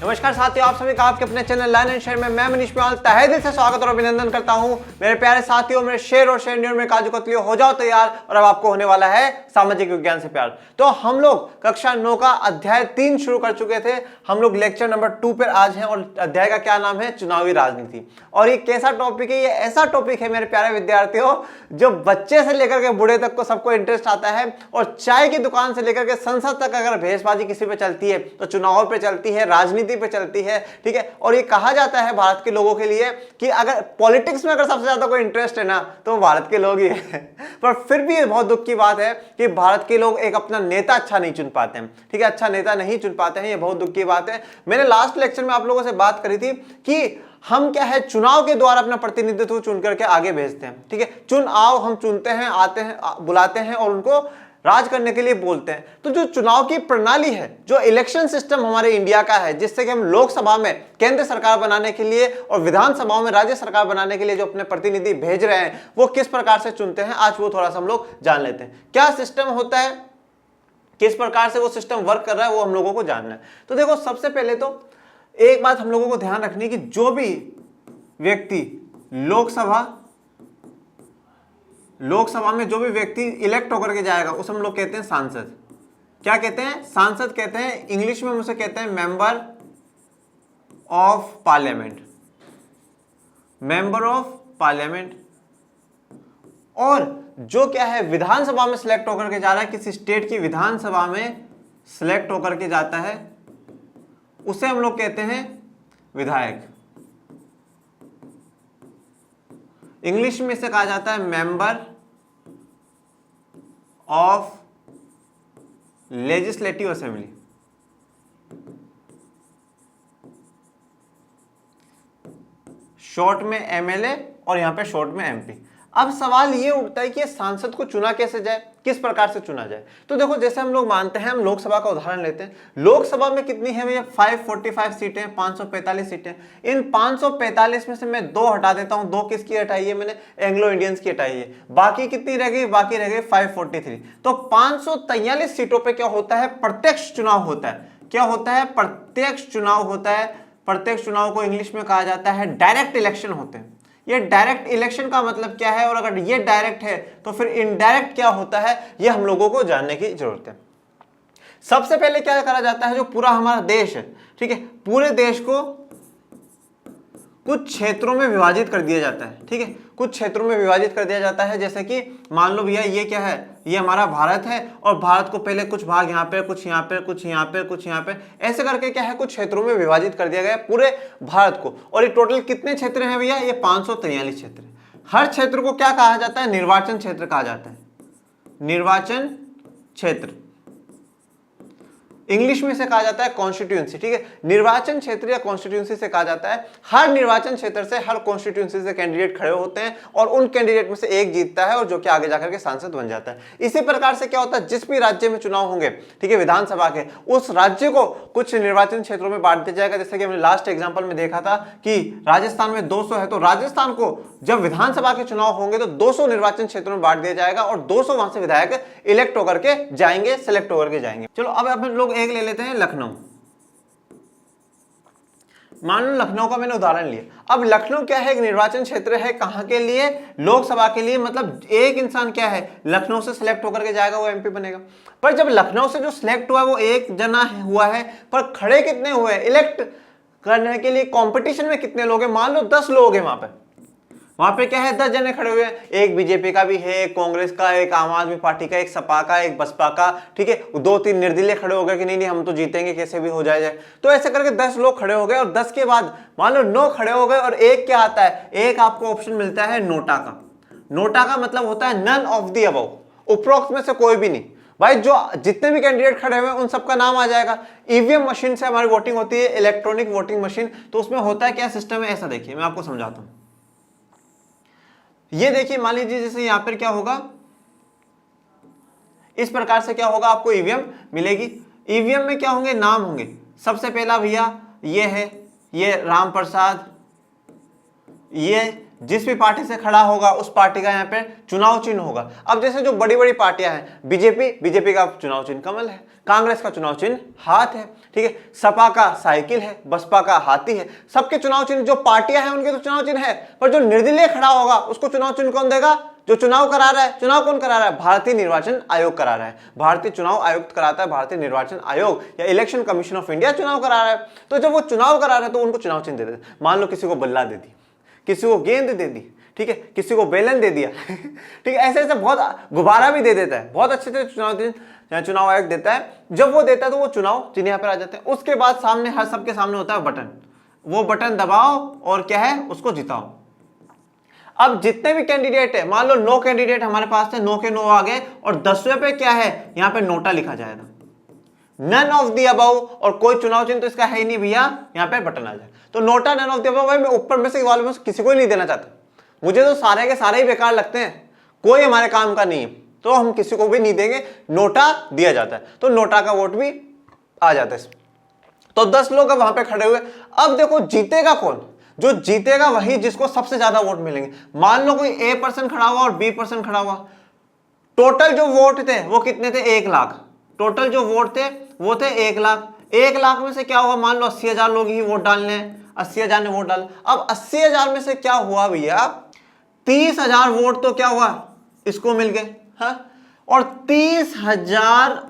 नमस्कार साथियों, आप सभी का आपके अपने चैनल लर्न एंड शेयर में मैं मनीष पाल तहे दिल से स्वागत और अभिनंदन करता हूं। मेरे प्यारे साथियों, मेरे शेर और शेरनियों में काजू कतलियों हो जाओ तैयार। और अब आपको होने वाला है सामाजिक विज्ञान से प्यार। तो हम लोग कक्षा 9 का अध्याय 3 शुरू कर चुके थे। हम लोग लेक्चर नंबर 2 पर आज हैं और अध्याय का क्या नाम है? चुनावी राजनीति। और ये कैसा टॉपिक है? ये ऐसा टॉपिक है मेरे प्यारे विद्यार्थियों जो बच्चे से लेकर के बूढ़े तक को सबको इंटरेस्ट आता है। और चाय की दुकान से लेकर के संसद तक अगर भेषबाजी किसी पे चलती है तो चुनाव पे चलती है, राजनीति पे चलती है, ठीक है। और ये कहा जाता है भारत के लोगों के लिए कि अगर पॉलिटिक्स में अगर सबसे ज्यादा कोई इंटरेस्ट है ना तो वो भारत के लोग ही है। पर फिर भी ये बहुत दुख की बात है कि भारत के लोग एक अपना नेता अच्छा नहीं चुन पाते हैं, ठीक है। अच्छा नेता नहीं चुन पाते हैं, ये बहुत दुख की बात है। मैंने लास्ट लेक्चर में आप लोगों से बात करी थी कि हम क्या है, चुनाव के द्वारा अपना प्रतिनिधित्व चुन करके आगे भेजते हैं, ठीक है। चुनाव हम चुनते हैं, आते हैं, बुलाते हैं और उनको राज करने के लिए बोलते हैं। तो जो चुनाव की प्रणाली है, जो इलेक्शन सिस्टम हमारे इंडिया का है, जिससे कि हम लोकसभा में केंद्र सरकार बनाने के लिए और विधानसभाओं में राज्य सरकार बनाने के लिए जो अपने प्रतिनिधि भेज रहे हैं, वो किस प्रकार से चुनते हैं, आज वो थोड़ा सा हम लोग जान लेते हैं। क्या सिस्टम होता है, किस प्रकार से वो सिस्टम वर्क कर रहा है, वो हम लोगों को जानना है। तो देखो, सबसे पहले तो एक बात हम लोगों को ध्यान रखनी है कि जो भी व्यक्ति लोकसभा में जो भी व्यक्ति इलेक्ट होकर के जाएगा उसे हम लोग कहते हैं सांसद। क्या कहते हैं? सांसद कहते हैं। इंग्लिश में हम उसे कहते हैं member of parliament, member of parliament. और जो क्या है, विधानसभा में सिलेक्ट होकर के जा रहा है, किसी स्टेट की विधानसभा में सिलेक्ट होकर के जाता है, उसे हम लोग कहते हैं विधायक। इंग्लिश में इसे कहा जाता है member of legislative assembly. Short में एमएलए और यहां पे शॉर्ट में एमपी। अब सवाल ये उठता है कि ये सांसद को चुना कैसे जाए, किस प्रकार से चुना जाए। तो देखो, जैसे हम लोग मानते हैं, हम लोकसभा का उदाहरण लेते हैं। लोकसभा में कितनी है भैया? 545 सीटें, 545 सीटें। इन 545 में से मैं 2 हटा देता हूं। 2 किसकी हटाई है मैंने? एंग्लो इंडियंस की हटाई है। बाकी कितनी रह गई? बाकी रह गई 543। तो 543 सीटों पर क्या होता है? प्रत्यक्ष चुनाव होता है। क्या होता है? प्रत्यक्ष चुनाव होता है। प्रत्यक्ष चुनाव को इंग्लिश में कहा जाता है डायरेक्ट इलेक्शन होते हैं। ये डायरेक्ट इलेक्शन का मतलब क्या है, और अगर ये डायरेक्ट है तो फिर इनडायरेक्ट क्या होता है, ये हम लोगों को जानने की जरूरत है। सबसे पहले क्या करा जाता है, जो पूरा हमारा देश है, ठीक है, पूरे देश को कुछ क्षेत्रों में विभाजित कर दिया जाता है, ठीक है। कुछ क्षेत्रों में विभाजित कर दिया जाता है, जैसे कि मान लो भैया ये क्या है, ये हमारा भारत है और भारत को पहले कुछ भाग यहाँ पे, कुछ यहाँ पे, कुछ यहाँ पे, कुछ यहाँ पे, ऐसे करके क्या है, कुछ क्षेत्रों में विभाजित कर दिया गया पूरे भारत को। और ये टोटल कितने क्षेत्र हैं भैया? ये 543 क्षेत्र। हर क्षेत्र को क्या कहा जाता है? निर्वाचन क्षेत्र कहा जाता है। निर्वाचन क्षेत्र इंग्लिश में से कहा जाता है कॉन्स्टिट्यूएंसी, ठीक है। निर्वाचन क्षेत्र या कॉन्स्टिट्यूएंसी से कहा जाता है हर निर्वाचन क्षेत्र से, हर कॉन्स्टिट्यूएंसी से कैंडिडेट खड़े होते हैं और उन कैंडिडेट में से एक जीतता है और जो कि आगे जाकर के सांसद बन जाता है। इसी प्रकार से क्या होता है, जिस भी राज्य में चुनाव होंगे, ठीक है, विधानसभा के, उस राज्य को कुछ निर्वाचन क्षेत्रों में बांट दिया जाएगा। जैसे कि हमने लास्ट एग्जाम्पल में देखा था कि राजस्थान में 200 है, तो राजस्थान को जब विधानसभा के चुनाव होंगे तो 200 निर्वाचन क्षेत्रों में बांट दिया जाएगा और 200 वहां से विधायक इलेक्ट होकर के जाएंगे, सिलेक्ट होकर के जाएंगे। चलो अब अपन लोग एक ले लेते हैं लखनऊ। मान लो लखनऊ का मैंने उदाहरण लिया। अब लखनऊ क्या है? एक निर्वाचन क्षेत्र है। कहां के लिए? लोकसभा के लिए। मतलब एक इंसान क्या है, लखनऊ से सिलेक्ट होकर के जाएगा, वो एमपी बनेगा। पर जब लखनऊ से जो सिलेक्ट हुआ है वो एक जना हुआ है, पर खड़े कितने हुए? इलेक्ट करने के लिए कंपटीशन में कितने लोग हैं? मान लो 10 लोग हैं वहां पे क्या है, 10 जने खड़े हुए हैं। एक बीजेपी का भी है, एक कांग्रेस का, एक आम आदमी पार्टी का, एक सपा का, एक बसपा का, ठीक है। 2-3 निर्दलीय खड़े हो गए कि नहीं हम तो जीतेंगे, कैसे भी हो जाए। तो ऐसे करके 10 लोग खड़े हो गए और 10 के बाद मान लो 9 खड़े हो गए और एक क्या आता है, एक आपको ऑप्शन मिलता है नोटा का। नोटा का मतलब होता है नन ऑफ द अबव, उपरोक्त में से कोई भी नहीं। भाई जो जितने भी कैंडिडेट खड़े हुए हैं उन सबका नाम आ जाएगा। ईवीएम मशीन से हमारी वोटिंग होती है, इलेक्ट्रॉनिक वोटिंग मशीन। तो उसमें होता है क्या सिस्टम है, ऐसा देखिए मैं आपको समझाता हूं। ये देखिए, मान लीजिए जैसे यहां पर क्या होगा, इस प्रकार से क्या होगा, आपको ईवीएम मिलेगी। ईवीएम में क्या होंगे? नाम होंगे। सबसे पहला भैया ये है, ये राम प्रसाद, ये जिस भी पार्टी से खड़ा होगा उस पार्टी का यहाँ पे चुनाव चिन्ह होगा। अब जैसे जो बड़ी बड़ी पार्टियां हैं, बीजेपी का चुनाव चिन्ह कमल है, कांग्रेस का चुनाव चिन्ह हाथ है, ठीक है, सपा का साइकिल है, बसपा का हाथी है। सबके चुनाव चिन्ह, जो पार्टियां हैं उनके तो चुनाव चिन्ह है, पर जो निर्दलीय खड़ा होगा उसको चुनाव चिन्ह कौन देगा? जो चुनाव करा रहा है। चुनाव कौन करा रहा है? भारतीय निर्वाचन आयोग करा रहा है। भारतीय चुनाव आयुक्त कराता है, भारतीय निर्वाचन आयोग या इलेक्शन कमीशन ऑफ इंडिया चुनाव करा रहा है। तो जब वो चुनाव करा रहा है तो उनको चुनाव चिन्ह दे देते। मान लो किसी को बल्ला दे दी, किसी को गेंद दे दी, ठीक है, किसी को बेलन दे दिया ठीक है, ऐसे ऐसे बहुत, गुब्बारा भी दे देता है, बहुत अच्छे से चुनाव आयोग देता है। जब वो देता है तो वो चुनाव चिन्ह यहाँ पर आ जाते हैं। उसके बाद सामने हर सबके सामने होता है बटन, वो बटन दबाओ और क्या है, उसको जिताओ। अब जितने भी कैंडिडेट है, मान लो 9 कैंडिडेट हमारे पास थे, 9 के 9 आ गए, और 10वें पे क्या है, यहाँ पे नोटा लिखा जाएगा, नन ऑफ दी अबव, और कोई चुनाव चिन्ह तो इसका है ही नहीं भैया, यहाँ पे बटन आ जाए तो NOTA none of the above. भाई मैं ऊपर में से वालों में से किसी को ही नहीं देना चाहता, मुझे तो सारे के सारे ही बेकार लगते हैं, कोई हमारे काम का नहीं है, तो हम किसी को भी नहीं देंगे, नोटा दिया जाता है, तो नोटा का वोट भी आ जाता है। तो 10 लोग अब वहां पे खड़े हुए। अब देखो जीतेगा कौन? जो जीतेगा वही जिसको सबसे ज्यादा वोट मिलेंगे। मान लो कोई A पर्सन खड़ा हुआ और B पर्सन खड़ा हुआ, टोटल जो वोट थे वो कितने थे? 1 लाख। टोटल जो वोट थे वो थे 1 लाख। 1 लाख में से क्या हुआ? मान लो 80,000 लोग ही वोट डालने हैं, 80,000 ने वोट डाला। अब 80,000 में से क्या हुआ भैया? 30,000 वोट तो क्या हुआ, इसको मिल गए, हाँ, और 30,000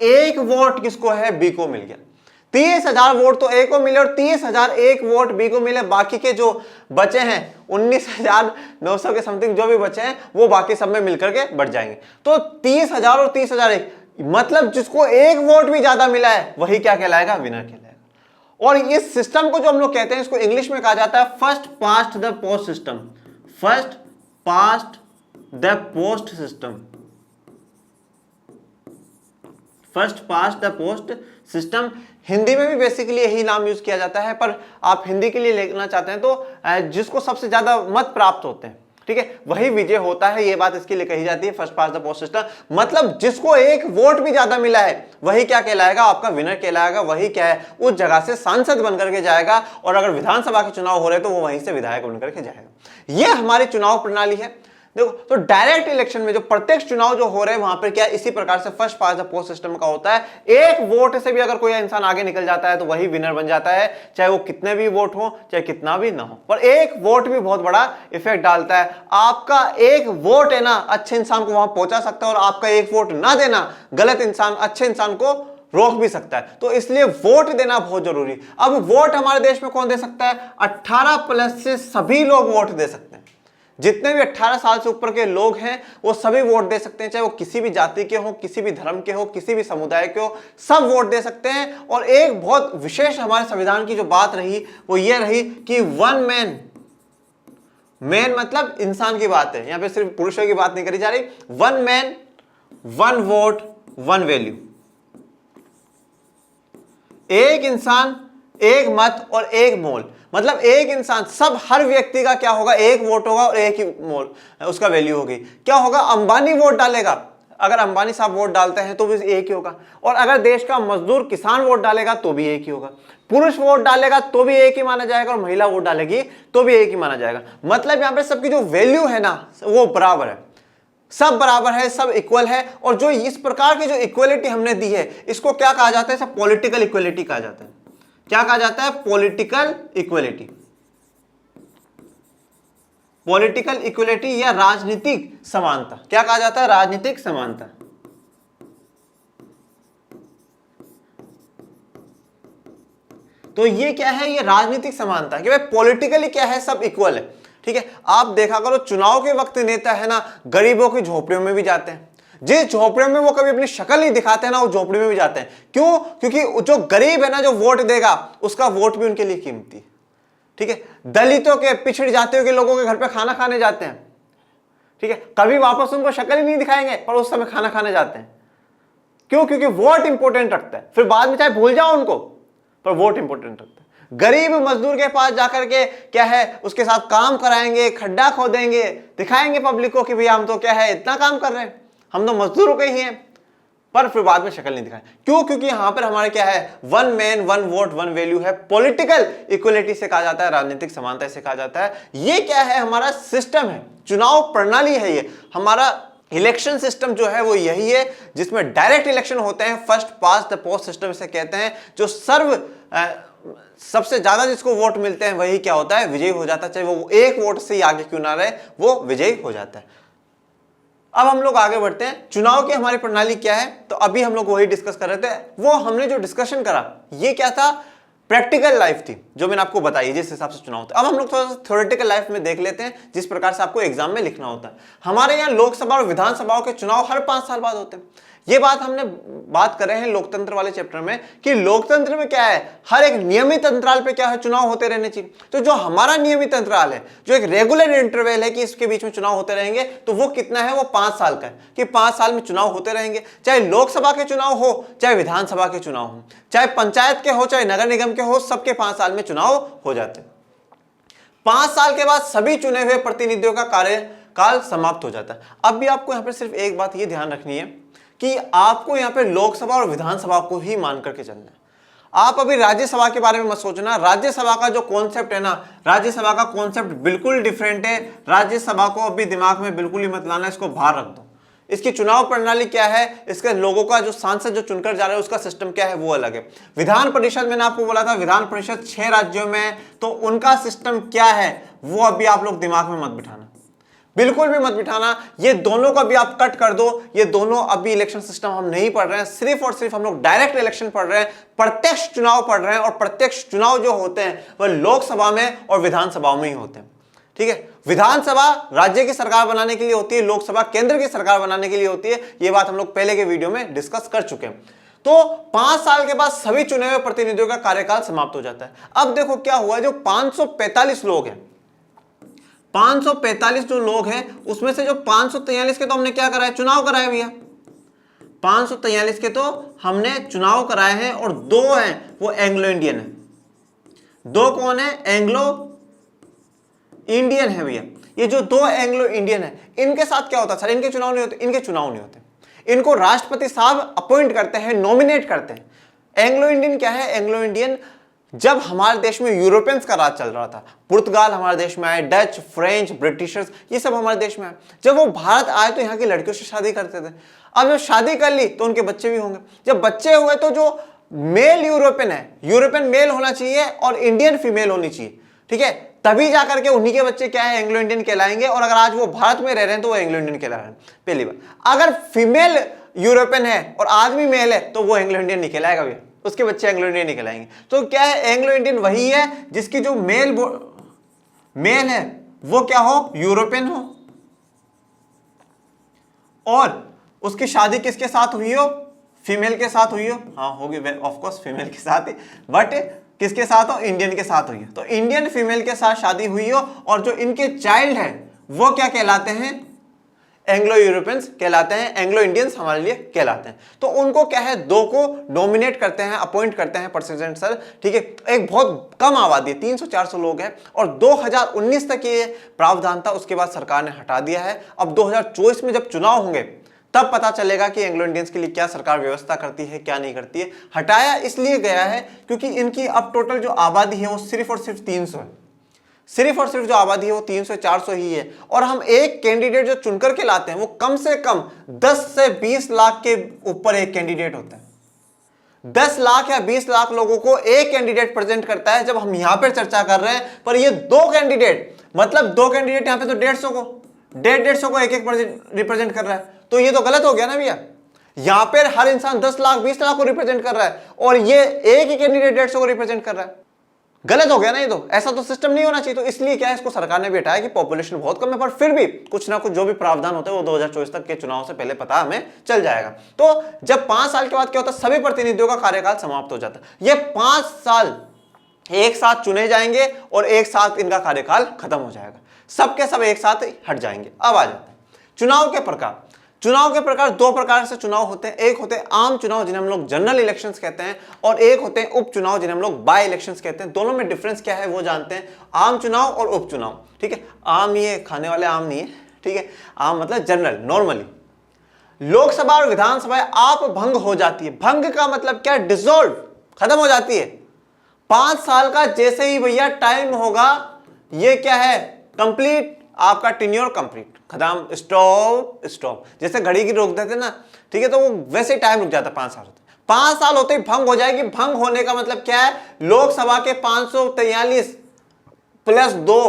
एक वोट किसको है? बी को मिल गया। 30,000 वोट तो ए को मिले और 30,000 एक वोट बी को मिले। बाकी के जो बचे हैं 19,900 के समथिंग जो भी बचे हैं वो बाकी सब में मिलकर के बढ़ जाएंगे। तो 30,000 और 30,000 एक, मतलब जिसको एक वोट भी ज्यादा मिला है वही क्या कहलाएगा? विनर कहलाएगा। और इस सिस्टम को जो हम लोग कहते हैं, इसको इंग्लिश में कहा जाता है first past the post system. First past the post system, first past the post system. Hindi में भी बेसिकली यही नाम यूज किया जाता है, पर आप हिंदी के लिए लेना चाहते हैं तो जिसको सबसे ज्यादा मत प्राप्त होते हैं, ठीक है, वही विजय होता है। ये बात इसके लिए कही जाती है first past the post system. मतलब जिसको एक वोट भी ज्यादा मिला है वही क्या कहलाएगा? आपका विनर कहलाएगा। वही क्या है, उस जगह से सांसद बनकर के जाएगा, और अगर विधानसभा के चुनाव हो रहे तो वो वहीं से विधायक बनकर के जाएगा। ये हमारी चुनाव प्रणाली है। देखो, तो डायरेक्ट इलेक्शन में जो प्रत्यक्ष चुनाव जो हो रहे हैं वहां पर क्या इसी प्रकार से first past the post system का होता है। एक वोट से भी अगर कोई इंसान आगे निकल जाता है तो वही विनर बन जाता है, चाहे वो कितने भी वोट हो, चाहे कितना भी ना हो। पर एक वोट भी बहुत बड़ा इफेक्ट डालता है। आपका एक वोट है ना, अच्छे इंसान को वहां पहुंचा सकता है, और आपका एक वोट ना देना गलत इंसान अच्छे इंसान को रोक भी सकता है। तो इसलिए वोट देना बहुत जरूरी। अब वोट हमारे देश में कौन दे सकता है? 18+ से सभी लोग वोट दे सकते हैं। जितने भी 18 साल से ऊपर के लोग हैं वो सभी वोट दे सकते हैं, चाहे वो किसी भी जाति के हो, किसी भी धर्म के हो, किसी भी समुदाय के हो, सब वोट दे सकते हैं। और एक बहुत विशेष हमारे संविधान की जो बात रही वो ये रही कि वन मैन, मैन मतलब इंसान की बात है, यहां पे सिर्फ पुरुषों की बात नहीं करी जा रही। One man one vote one value, एक इंसान एक मत और एक मोल। मतलब एक इंसान, सब हर व्यक्ति का क्या होगा? एक वोट होगा और एक ही मोल उसका वैल्यू होगी। क्या होगा? अंबानी वोट डालेगा, अगर अंबानी साहब वोट डालते हैं तो भी एक ही होगा, और अगर देश का मजदूर किसान वोट डालेगा तो भी एक ही होगा। पुरुष वोट डालेगा तो भी एक ही माना जाएगा, और महिला वोट डालेगी तो भी एक ही माना जाएगा। मतलब यहां पर सबकी जो वैल्यू है ना वो बराबर है, सब बराबर है, सब इक्वल है। और जो इस प्रकार की जो इक्वलिटी हमने दी है इसको क्या कहा जाता है? सब पॉलिटिकल इक्वलिटी कहा जाता है। क्या कहा जाता है? Political equality. पॉलिटिकल इक्वलिटी या राजनीतिक समानता। क्या कहा जाता है? राजनीतिक समानता। तो ये क्या है? ये राजनीतिक समानता कि भाई पॉलिटिकली क्या है, सब इक्वल है, ठीक है। आप देखा करो चुनाव के वक्त नेता है ना गरीबों की झोपड़ियों में भी जाते हैं, जिस झोपड़ियों में वो कभी अपनी शक्ल नहीं दिखाते हैं ना उस झोपड़ी में भी जाते हैं। क्यों? क्योंकि जो गरीब है ना, जो वोट देगा उसका वोट भी उनके लिए कीमती है, ठीक है। दलितों के, पिछड़ जातियों के लोगों के घर पे खाना खाने जाते हैं, ठीक है, कभी वापस उनको शक्ल ही नहीं दिखाएंगे पर उस समय खाना खाने जाते हैं। क्यों? क्योंकि वोट इंपॉर्टेंट रखता है। फिर बाद में चाहे भूल जाओ उनको, पर वोट इंपॉर्टेंट रखता है। गरीब मजदूर के पास जाकर के क्या है, उसके साथ काम कराएंगे, खड्डा खोदेंगे, दिखाएंगे पब्लिक को कि भैया हम तो क्या है इतना काम कर रहे हैं, हम तो मजदूरों के ही हैं। पर फिर बाद में शक्ल नहीं दिखाई। क्यों? क्योंकि यहां पर हमारे क्या है, one man one vote one value है, पॉलिटिकल इक्वलिटी से कहा जाता है, राजनीतिक समानता से कहा जाता है। ये क्या है, हमारा सिस्टम है, चुनाव प्रणाली है, ये हमारा इलेक्शन सिस्टम जो है वो यही है, जिसमें डायरेक्ट इलेक्शन होते हैं, first past the post system इसे कहते हैं। जो सबसे ज्यादा जिसको वोट मिलते हैं वही क्या होता है, विजयी हो जाता है, चाहे वो एक वोट से ही आगे क्यों ना रहे, वो विजयी हो जाता है। अब हम लोग आगे बढ़ते हैं, चुनाव की हमारी प्रणाली क्या है। तो अभी हम लोग वही डिस्कस कर रहे थे, वो हमने जो डिस्कशन करा ये क्या था, प्रैक्टिकल लाइफ थी जो मैंने आपको बताई, जिस हिसाब से चुनाव होता है। अब हम लोग थोड़ा सा थ्योरेटिकल लाइफ में देख लेते हैं, जिस प्रकार से आपको एग्जाम में लिखना होता है। हमारे यहाँ लोकसभा और विधानसभाओं के चुनाव हर 5 साल बाद होते हैं। ये बात हमने बात कर रहे हैं लोकतंत्र वाले चैप्टर में, कि लोकतंत्र में क्या है, हर एक नियमित अंतराल पे क्या है, चुनाव होते रहने चाहिए। तो जो हमारा नियमित अंतराल है, जो एक रेगुलर इंटरवल है कि इसके बीच में चुनाव होते रहेंगे, तो वो कितना है, वो 5 साल का है, कि 5 साल में चुनाव होते रहेंगे। चाहे लोकसभा के चुनाव हो, चाहे विधानसभा के चुनाव हो, चाहे पंचायत के हो, चाहे नगर निगम के हो, सबके 5 साल में चुनाव हो जाते हैं। 5 साल के बाद सभी चुने हुए प्रतिनिधियों का कार्यकाल समाप्त हो जाता है। अब भी आपको यहां पर सिर्फ एक बात ये ध्यान रखनी है कि आपको यहां पे लोकसभा और विधानसभा को ही मान करके चलना है। आप अभी राज्यसभा के बारे में मत सोचना। राज्यसभा का जो कॉन्सेप्ट है ना, राज्यसभा का कॉन्सेप्ट बिल्कुल डिफरेंट है। राज्यसभा को अभी दिमाग में बिल्कुल ही मत लाना, इसको बाहर रख दो। इसकी चुनाव प्रणाली क्या है, इसके लोगों का जो सांसद जो चुनकर जा रहे हैं उसका सिस्टम क्या है, वो अलग है। विधान परिषद, मैंने आपको बोला था विधान परिषद 6 राज्यों में, तो उनका सिस्टम क्या है वो अभी आप लोग दिमाग में मत बिठाना, बिल्कुल भी मत बिठाना। ये दोनों का भी आप कट कर दो। ये दोनों अभी इलेक्शन सिस्टम हम नहीं पढ़ रहे हैं, सिर्फ और सिर्फ हम लोग डायरेक्ट इलेक्शन पढ़ रहे हैं, प्रत्यक्ष चुनाव पढ़ रहे हैं। और प्रत्यक्ष चुनाव जो होते हैं वह लोकसभा में और विधानसभा में ही होते हैं। ठीक है, विधानसभा राज्य की सरकार बनाने के लिए होती है, लोकसभा केंद्र की सरकार बनाने के लिए होती है। ये बात हम लोग पहले के वीडियो में डिस्कस कर चुके हैं। तो 5 साल के बाद सभी चुने हुए प्रतिनिधियों का कार्यकाल समाप्त हो जाता है। अब देखो क्या हुआ, जो 545 लोग हैं, 545 जो लोग हैं उसमें से जो 543 के तो हमने क्या कराया, चुनाव कराया भैया। 543 के तो हमने चुनाव कराए हैं, और 2 हैं वो एंग्लो इंडियन है। 2 कौन है, एंग्लो इंडियन है भैया। ये जो 2 एंग्लो इंडियन है, इनके साथ क्या होता है सर, इनके चुनाव नहीं होते, इनके चुनाव नहीं होते। इनको राष्ट्रपति साहब अपॉइंट करते हैं, नॉमिनेट करते हैं। एंग्लो इंडियन क्या है, एंग्लो इंडियन जब हमारे देश में यूरोपियंस का राज चल रहा था, पुर्तगाल हमारे देश में आए, डच, फ्रेंच, ब्रिटिशर्स, ये सब हमारे देश में आए। जब वो भारत आए तो यहाँ की लड़कियों से शादी करते थे। अब जब शादी कर ली तो उनके बच्चे भी होंगे। जब बच्चे हुए तो जो मेल यूरोपियन है, यूरोपियन मेल होना चाहिए और इंडियन फीमेल होनी चाहिए। ठीक है, तभी जाकर के उन्हीं के बच्चे क्या है, एंग्लो इंडियन कहलाएंगे। और अगर आज वो भारत में रह रहे हैं तो वो एंग्लो इंडियन कहला रहे हैं। पहली बात, अगर फीमेल यूरोपियन है और आदमी मेल है तो वो एंग्लो इंडियन नहीं कहलाएगा भैया, उसके बच्चे एंग्लो इंडियन नहीं कहलाएंगे। तो क्या है, एंग्लो इंडियन वही है जिसकी जो मेल है वो क्या हो, यूरोपियन हो, और उसकी शादी किसके साथ हुई हो, फीमेल के साथ हुई हो। हाँ होगी ऑफ कोर्स, फीमेल के साथ ही, बट किसके साथ हो, इंडियन के साथ हुई है। तो इंडियन फीमेल के साथ शादी हुई हो, और जो इनके चाइल्ड है वो क्या कहलाते हैं, एंग्लो यूरोपियंस कहलाते हैं, एंग्लो इंडियंस हमारे लिए कहलाते हैं। तो उनको क्या है, 2 को नॉमिनेट करते हैं, अपॉइंट करते हैं प्रेसिडेंट सर। ठीक है, एक बहुत कम आबादी, 300-400 लोग हैं, और 2019 तक ये प्रावधान था, उसके बाद सरकार ने हटा दिया है। अब 2024 में जब चुनाव होंगे तब पता चलेगा कि एंग्लो इंडियंस के लिए क्या सरकार व्यवस्था करती है, क्या नहीं करती है। हटाया इसलिए गया है क्योंकि इनकी अब टोटल जो आबादी है वो सिर्फ और सिर्फ 300 है। सिर्फ और सिर्फ जो आबादी है वो 300-400 ही है। और हम एक कैंडिडेट जो चुनकर के लाते हैं वो कम से कम 10 से 20 लाख के ऊपर एक कैंडिडेट होता है। 10 लाख या 20 लाख लोगों को एक कैंडिडेट प्रेजेंट करता है। जब हम यहां पर चर्चा कर रहे हैं, पर ये 2 कैंडिडेट, मतलब 2 कैंडिडेट यहां पे तो 150 को, 150 को एक रिप्रेजेंट कर रहा है। तो ये तो गलत हो गया ना भैया। यहां पर हर इंसान 10 लाख 20 लाख को रिप्रेजेंट कर रहा है, और ये एक ही कैंडिडेट 150 को रिप्रेजेंट कर रहा है। गलत हो गया ना ये तो, ऐसा तो सिस्टम नहीं होना चाहिए। तो इसलिए क्या है, इसको सरकार ने भी हटाया कि पॉपुलेशन बहुत कम है, पर फिर भी कुछ ना कुछ जो भी प्रावधान होता है वो 2024 तक के चुनाव से पहले पता हमें चल जाएगा। तो जब 5 साल के बाद क्या होता है, सभी प्रतिनिधियों का कार्यकाल समाप्त हो जाता है। ये 5 साल एक साथ चुने जाएंगे और एक साथ इनका कार्यकाल खत्म हो जाएगा, सबके सब एक साथ हट जाएंगे। अब आ जाते हैं चुनाव के प्रकार। चुनाव के प्रकार 2 प्रकार से चुनाव होते हैं। एक होते हैं आम चुनाव जिन्हें हम लोग जनरल इलेक्शंस कहते हैं, और एक होते हैं उपचुनाव जिन्हें हम लोग बाय इलेक्शंस कहते हैं। दोनों में डिफरेंस क्या है वो जानते हैं, आम चुनाव और उपचुनाव। ठीक है, आम ये खाने वाले आम नहीं है, ठीक है, आम मतलब जनरल, नॉर्मली। लोकसभा और विधानसभा आप भंग हो जाती है। भंग का मतलब क्या? डिसॉल्व, खत्म हो जाती है। 5 साल का जैसे ही भैया टाइम होगा, ये क्या है? कंप्लीट, आपका टेन्योर कंप्लीट, खत्म, स्टॉप स्टॉप। जैसे घड़ी की रोक देते ना, ठीक है, तो वो वैसे टाइम रुक जाता है। 5 साल होते, 5 साल होते ही भंग हो जाएगी। भंग होने का मतलब क्या है? लोकसभा के 543 प्लस 2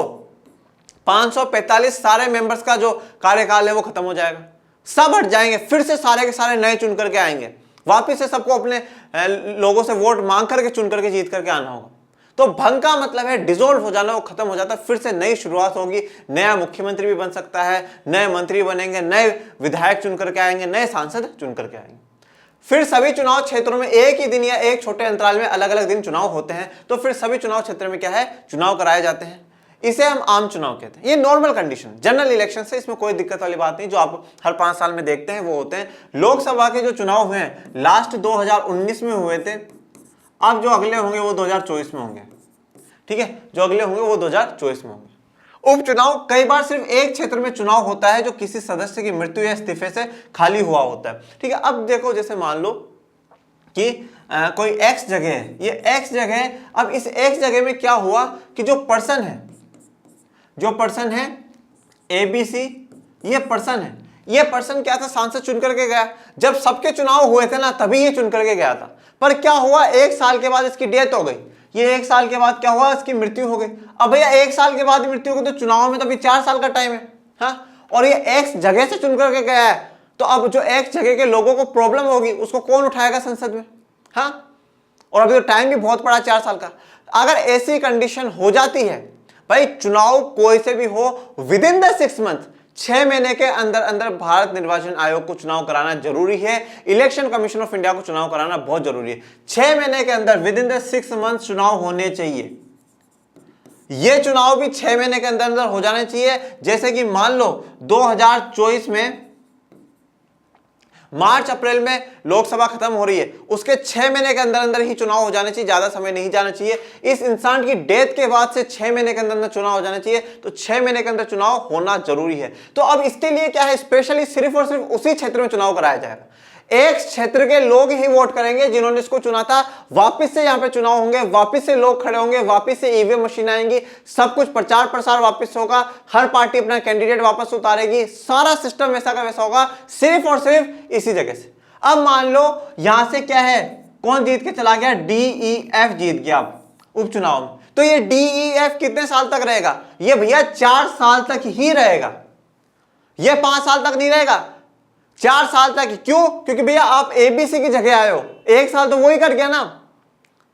545 सारे मेंबर्स का जो कार्यकाल है वो खत्म हो जाएगा, सब हट जाएंगे, फिर से सारे के सारे नए चुन करके आएंगे, वापिस से सबको अपने लोगों से वोट मांग करके चुन करके जीत करके आना होगा। तो भंग का मतलब है डिसॉल्व हो जाना, वो खत्म हो जाता है, फिर से नई शुरुआत होगी। नया मुख्यमंत्री भी बन सकता है, नए मंत्री बनेंगे, नए विधायक चुन करके आएंगे, नए सांसद चुन करके आएंगे। फिर सभी चुनाव क्षेत्रों में एक ही दिन या एक छोटे अंतराल में अलग अलग दिन चुनाव होते हैं। तो फिर सभी चुनाव क्षेत्र में क्या है? चुनाव कराए जाते हैं। इसे हम आम चुनाव कहते हैं। ये नॉर्मल कंडीशन, जनरल इलेक्शन से, इसमें कोई दिक्कत वाली बात नहीं। जो आप हर 5 साल में देखते हैं वो होते हैं। लोकसभा के जो चुनाव हुए हैं लास्ट 2019 में हुए थे, अब जो अगले होंगे वो 2024 में होंगे, ठीक है, जो अगले होंगे वो 2024 में होंगे। उपचुनाव कई बार सिर्फ एक क्षेत्र में चुनाव होता है जो किसी सदस्य की मृत्यु या इस्तीफे से खाली हुआ होता है, ठीक है। अब देखो, जैसे मान लो कि कोई एक्स जगह है, ये एक्स जगह है। अब इस एक्स जगह में क्या हुआ कि जो पर्सन है ABC, ये पर्सन क्या था? सांसद चुन करके गया। जब सबके चुनाव हुए थे ना, तभी ये चुन करके गया था। पर क्या हुआ? 1 साल के बाद इसकी डेथ हो गई। ये 1 साल के बाद क्या हुआ? इसकी मृत्यु हो गई। अब भैया 1 साल के बाद मृत्यु हो गई तो चुनाव में तो अभी 4 साल का टाइम है, हाँ, और ये एक्स जगह से चुन करके गया है। तो अब जो एक्स जगह के लोगों को प्रॉब्लम होगी, उसको कौन उठाएगा संसद में? हाँ, और अभी तो टाइम भी बहुत पड़ा, 4 साल का। अगर ऐसी कंडीशन हो जाती है, भाई चुनाव कोई से भी हो, विद इन द 6 मंथ, 6 महीने के अंदर अंदर भारत निर्वाचन आयोग को चुनाव कराना जरूरी है। इलेक्शन कमीशन ऑफ इंडिया को चुनाव कराना बहुत जरूरी है। 6 महीने के अंदर, विद इन द 6 मंथ चुनाव होने चाहिए। ये चुनाव भी 6 महीने के अंदर अंदर हो जाने चाहिए। जैसे कि मान लो 2024 में मार्च अप्रैल में लोकसभा खत्म हो रही है, उसके 6 महीने के अंदर अंदर ही चुनाव हो जाने चाहिए, ज्यादा समय नहीं जाना चाहिए। इस इंसान की डेथ के बाद से 6 महीने के अंदर अंदर चुनाव हो जाना चाहिए। तो 6 महीने के अंदर चुनाव होना जरूरी है। तो अब इसके लिए क्या है? स्पेशली सिर्फ और सिर्फ उसी क्षेत्र में चुनाव कराया जाएगा। एक क्षेत्र के लोग ही वोट करेंगे जिन्होंने इसको चुना था। वापिस से यहां पे चुनाव होंगे, वापिस से लोग खड़े होंगे, वापिस से ईवीएम मशीन आएंगी, सब कुछ प्रचार प्रसार वापिस होगा, हर पार्टी अपना कैंडिडेट वापस उतारेगी, सारा सिस्टम वैसा का वैसा होगा, सिर्फ और सिर्फ इसी जगह से। अब मान लो यहां से क्या है, कौन जीत के चला गया? DEF जीत गया उपचुनाव में। तो ये DEF कितने साल तक रहेगा? ये भैया 4 साल तक ही रहेगा, ये 5 साल तक नहीं रहेगा, 4 साल तक। क्यों? क्योंकि भैया आप ABC की जगह आए हो, 1 साल तो वही कर गया ना,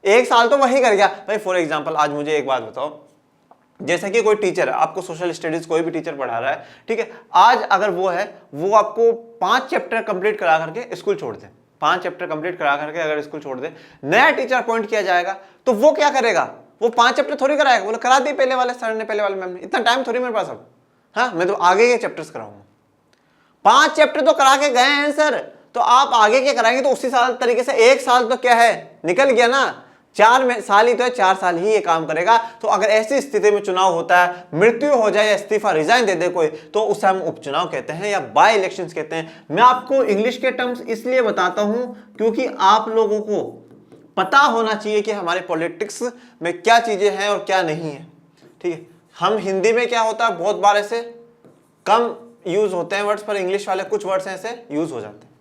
1 साल तो वही कर गया। भाई फॉर एग्जांपल आज मुझे एक बात बताओ, जैसे कि कोई टीचर है, आपको सोशल स्टडीज कोई भी टीचर पढ़ा रहा है, ठीक है, आज अगर वो है, वो आपको 5 चैप्टर कंप्लीट करा करके स्कूल छोड़ दे, 5 चैप्टर कंप्लीट करा करके अगर स्कूल छोड़ दे, नया टीचर अपॉइंट किया जाएगा, तो वो क्या करेगा? वो 5 चैप्टर थोड़ी कराएगा, बोले करा दिए पहले वाले सर ने, पहले वाले मैम ने, इतना टाइम थोड़ी मेरे पास अब, हाँ, मैं तो आगे के चैप्टर्स कराऊंगा। 5 चैप्टर तो करा के गए हैं सर, तो आप आगे क्या कराएंगे? तो उसी साल तरीके से 1 साल तो क्या है, निकल गया ना, 4 साल ही तो है, 4 साल ही ये काम करेगा। तो अगर ऐसी स्थिति में चुनाव होता है, मृत्यु हो जाए या इस्तीफा रिजाइन दे दे कोई, तो उसे हम उपचुनाव कहते हैं या बाय इलेक्शंस कहते हैं। मैं आपको इंग्लिश के टर्म्स इसलिए बताता हूं क्योंकि आप लोगों को पता होना चाहिए कि हमारे पॉलिटिक्स में क्या चीजें हैं और क्या नहीं है, ठीक है। हम हिंदी में क्या होता है, बहुत बार ऐसे कम यूज होते हैं वर्ड्स, पर इंग्लिश वाले कुछ वर्ड्स ऐसे यूज हो जाते हैं।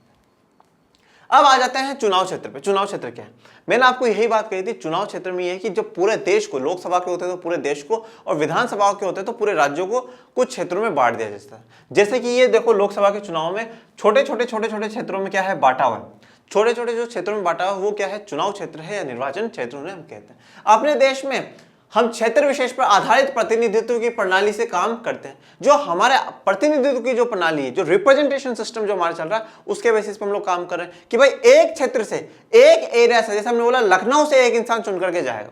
अब आ जाते हैं चुनाव क्षेत्र पे। चुनाव क्षेत्र क्या है? मैंने आपको यही बात कही थी, चुनाव क्षेत्र में यह है कि जो पूरे देश को, लोकसभा के होते हैं तो पूरे देश को, और विधानसभा के होते हैं तो पूरे राज्यों को कुछ क्षेत्रों में बांट दिया जाता है। जैसे कि ये देखो, लोकसभा के चुनाव में छोटे छोटे क्षेत्रों में क्या है, बांटा हुआ है। छोटे छोटे जो क्षेत्रों में बांटा हुआ वो क्या है? चुनाव क्षेत्र है या निर्वाचन क्षेत्र उन्हें हम कहते हैं। अपने देश में हम क्षेत्र विशेष पर आधारित प्रतिनिधित्व की प्रणाली से काम करते हैं। जो हमारे प्रतिनिधित्व की जो प्रणाली है, जो रिप्रेजेंटेशन सिस्टम जो हमारा चल रहा है, उसके बेसिस पर हम लोग काम कर रहे हैं कि भाई एक क्षेत्र से, एक एरिया से, जैसे हमने बोला लखनऊ से एक इंसान चुन करके जाएगा।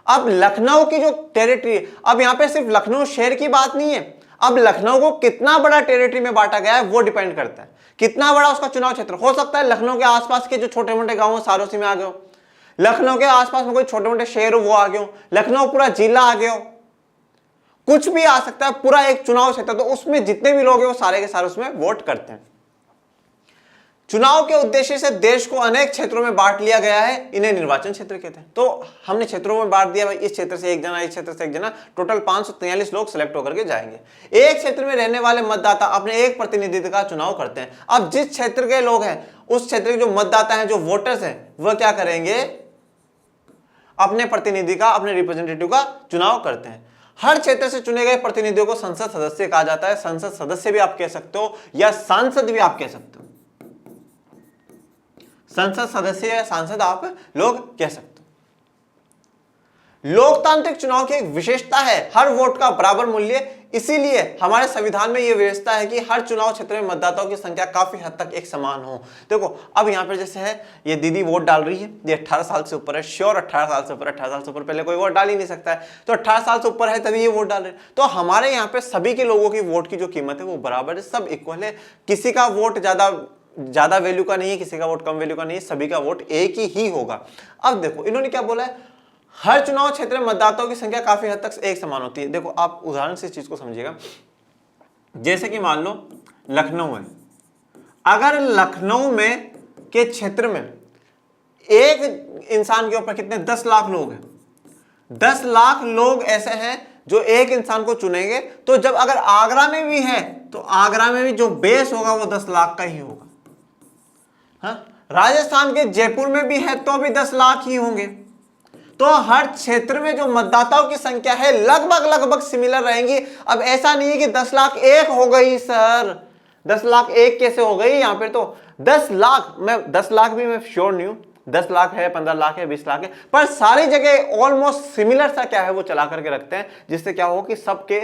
अब लखनऊ की जो टेरिटरी, अब यहां पे सिर्फ लखनऊ शहर की बात नहीं है, अब लखनऊ को कितना बड़ा टेरिटरी में बांटा गया है वो डिपेंड करता है, कितना बड़ा उसका चुनाव क्षेत्र हो सकता है। लखनऊ के आसपास के जो छोटे मोटे गांव सारे उसी में आ गए हो, लखनऊ के आसपास में कोई छोटे मोटे शहर हो वो आ गए हो, लखनऊ पूरा जिला आ गए हो, कुछ भी आ सकता है, पूरा एक चुनाव क्षेत्र, तो उसमें जितने भी लोग हैं वो सारे के सारे उसमें वोट करते हैं। चुनाव के उद्देश्य से देश को अनेक क्षेत्रों में बांट लिया गया है, इन्हें निर्वाचन क्षेत्र कहते हैं। तो हमने क्षेत्रों में बांट दिया, भाई इस क्षेत्र से एक जना, इस क्षेत्र से एक जना, टोटल 543 लोग सिलेक्ट होकर के जाएंगे। एक क्षेत्र में रहने वाले मतदाता अपने एक प्रतिनिधि का चुनाव करते हैं। अब जिस क्षेत्र के लोग हैं, उस क्षेत्र के जो मतदाता हैं, जो वोटर्स हैं, वह क्या करेंगे, अपने प्रतिनिधि का, अपने रिप्रेजेंटेटिव का चुनाव करते हैं। हर क्षेत्र से चुने गए प्रतिनिधियों को संसद सदस्य कहा जाता है। संसद सदस्य भी आप कह सकते हो या सांसद भी आप कह सकते हो। संसद सदस्य या सांसद आप लोग कह सकते हो। लोकतांत्रिक चुनाव की एक विशेषता है हर वोट का बराबर मूल्य। इसीलिए हमारे संविधान में यह व्यवस्था है कि हर चुनाव क्षेत्र में मतदाताओं की संख्या काफी हद तक एक समान हो। देखो अब यहां पर जैसे है, ये दीदी वोट डाल रही है, ये 18 साल से ऊपर है, श्योर 18 साल से ऊपर, 18 साल से ऊपर पहले कोई वोट डाल ही नहीं सकता है, तो 18 साल से ऊपर है तभी ये वोट डाल रहे हैं। तो हमारे यहाँ पे सभी के लोगों की वोट की जो कीमत है वो बराबर है, सब इक्वल है। किसी का वोट ज्यादा वैल्यू का नहीं है, किसी का वोट कम वैल्यू का नहीं है, सभी का वोट एक ही होगा। अब देखो इन्होंने क्या बोला है, हर चुनाव क्षेत्र में मतदाताओं की संख्या काफी हद तक एक समान होती है। देखो आप उदाहरण से इस चीज को समझिएगा, जैसे कि मान लो लखनऊ है, अगर लखनऊ में के क्षेत्र में एक इंसान के ऊपर कितने 10 लाख लोग हैं, 10 लाख लोग ऐसे हैं जो एक इंसान को चुनेंगे, तो जब अगर आगरा में भी है तो आगरा में भी जो बेस होगा वो 10 लाख का ही होगा। हाँ? राजस्थान के जयपुर में भी है तो भी 10 लाख ही होंगे। तो हर क्षेत्र में जो मतदाताओं की संख्या है लगभग सिमिलर रहेंगी। अब ऐसा नहीं है कि 10 लाख एक हो गई सर, 10 लाख एक कैसे हो गई, यहां पे तो 10 लाख, मैं 10 लाख भी मैं श्योर नहीं हूं, 10 लाख है, 15 लाख है, 20 लाख है, पर सारी जगह ऑलमोस्ट सिमिलर सा क्या है वो चला करके रखते हैं, जिससे क्या हो कि सबके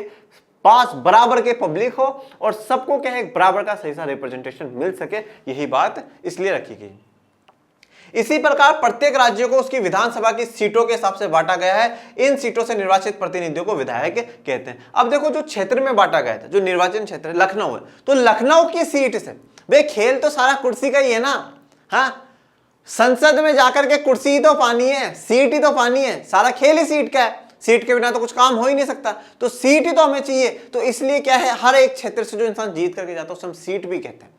पास बराबर के पब्लिक हो और सबको क्या है बराबर का सही सा रिप्रेजेंटेशन मिल सके, यही बात इसलिए रखी गई। इसी प्रकार प्रत्येक राज्य को उसकी विधानसभा की सीटों के हिसाब से बांटा गया है। इन सीटों से निर्वाचित प्रतिनिधियों को विधायक कहते हैं। अब देखो जो क्षेत्र में बांटा गया था, जो निर्वाचन क्षेत्र लखनऊ है, तो लखनऊ की सीट से भाई खेल तो सारा कुर्सी का ही है ना। हाँ, संसद में जाकर के कुर्सी ही तो पानी है, सीट ही तो पानी है, सारा खेल ही सीट का है। सीट के बिना तो कुछ काम हो ही नहीं सकता, तो सीट ही तो हमें चाहिए। तो इसलिए क्या है, हर एक क्षेत्र से जो इंसान जीत करके जाता है उसे हम सीट भी कहते हैं।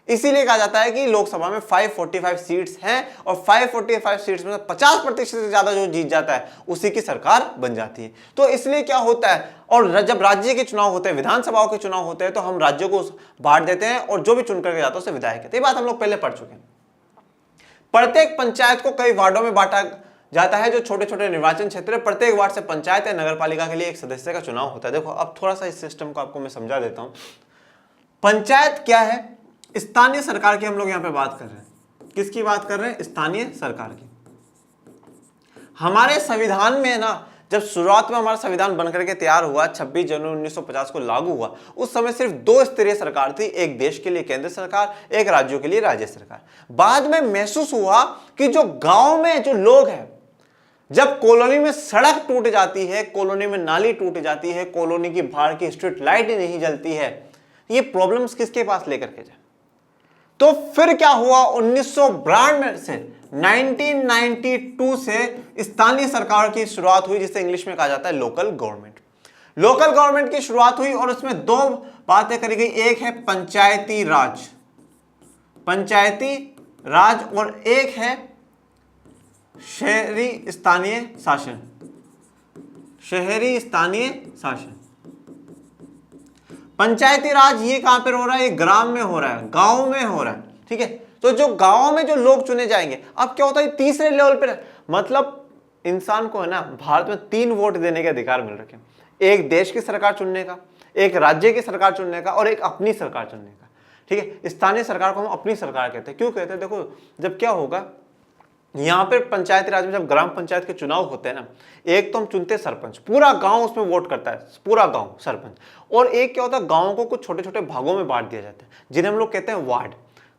इसीलिए कहा जाता है कि लोकसभा में 545 सीट्स हैं और 545 सीट्स में 50% से ज्यादा जो जीत जाता है उसी की सरकार बन जाती है। तो इसलिए क्या होता है, और जब राज्य के चुनाव होते हैं, विधानसभाओं के चुनाव होते हैं, तो हम राज्यों को बांट देते हैं और जो भी चुन करके जाता है उसे विधायक कहते हैं। ये बात हम लोग पहले पढ़ चुके हैं। प्रत्येक पंचायत को कई वार्डों में बांटा जाता है, जो छोटे छोटे निर्वाचन क्षेत्र है। प्रत्येक वार्ड से पंचायत या नगर पालिका के लिए एक सदस्य का चुनाव होता है। देखो अब थोड़ा सा इस सिस्टम को आपको मैं समझा देता हूं। पंचायत क्या है, स्थानीय सरकार की हम लोग यहां पे बात कर रहे हैं। किसकी बात कर रहे हैं, स्थानीय सरकार की। हमारे संविधान में ना, जब शुरुआत में हमारा संविधान बनकर के तैयार हुआ, 26 जनवरी 1950 को लागू हुआ, उस समय सिर्फ 2 स्तरीय सरकार थी, एक देश के लिए केंद्र सरकार, एक राज्यों के लिए राज्य सरकार। बाद में महसूस हुआ कि जो गांव में जो लोग हैं, जब कॉलोनी में सड़क टूट जाती है, कॉलोनी में नाली टूट जाती है, कॉलोनी की बाहर की स्ट्रीट लाइट नहीं जलती है, ये प्रॉब्लम्स किसके पास लेकर के जाए। तो फिर क्या हुआ, 1992 से 1992 से स्थानीय सरकार की शुरुआत हुई, जिसे इंग्लिश में कहा जाता है लोकल गवर्नमेंट। लोकल गवर्नमेंट की शुरुआत हुई और उसमें 2 बातें करी गई। एक है पंचायती राज, पंचायती राज, और एक है शहरी स्थानीय शासन, शहरी स्थानीय शासन। पंचायती राज ये कहां पर हो रहा है, ये ग्राम में हो रहा है, गांव में हो रहा है, ठीक है। तो जो गांव में जो लोग चुने जाएंगे, अब क्या होता है, तीसरे लेवल पर, मतलब इंसान को है ना भारत में 3 वोट देने के अधिकार मिल रखे हैं। एक देश की सरकार चुनने का, एक राज्य की सरकार चुनने का, और एक अपनी सरकार चुनने का, ठीक है। स्थानीय सरकार को हम अपनी सरकार कहते हैं। क्यों कहते हैं, देखो जब क्या होगा, यहां पर पंचायती राज में जब ग्राम पंचायत के चुनाव होते हैं ना, एक तो हम चुनते हैं सरपंच, पूरा गांव उसमें वोट करता है, पूरा गांव सरपंच, और एक क्या होता है, गांव को कुछ छोटे छोटे भागों में बांट दिया जाता है, जिन्हें हम लोग कहते हैं वार्ड।